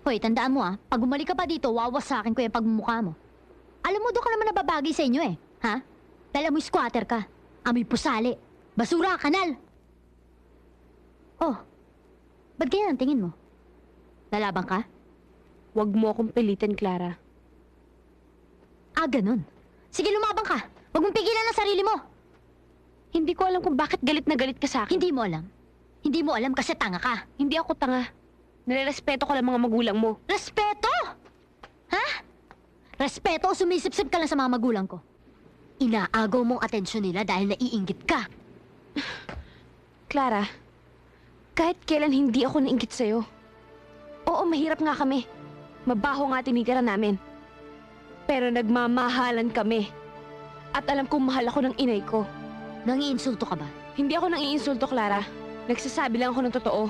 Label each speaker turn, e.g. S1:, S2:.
S1: Hoy, tandaan mo pag bumalik ka pa dito, wawasakin ko yung pagmumukha mo. Alam mo, doon ka naman nababagay sa inyo ha? Dahil amoy squatter ka, amoy pusali, basura, kanal. Oh, ba't ganyan ang tingin mo? Lalaban ka?
S2: Huwag mo akong pilitin, Clara.
S1: Ganun. Sige, lumabang ka. Huwag mong pigilan ang sarili mo.
S2: Hindi ko alam kung bakit galit na galit ka sa akin.
S1: Hindi mo alam. Hindi mo alam kasi tanga ka.
S2: Hindi ako tanga. Nare-respeto ko lang mga magulang mo.
S1: Respeto? Ha? Respeto o sumisip-sip ka lang sa mga magulang ko? Inaagaw mong atensyon nila dahil naiinggit ka.
S2: Clara, kahit kailan hindi ako nainggit sa'yo. Oo, mahirap nga kami. Mabaho nga tinitira namin. Pero nagmamahalan kami. At alam kong mahal ako ng inay ko.
S1: Nangiinsulto ka ba?
S2: Hindi ako nangiinsulto, Clara. Nagsasabi lang ako ng totoo.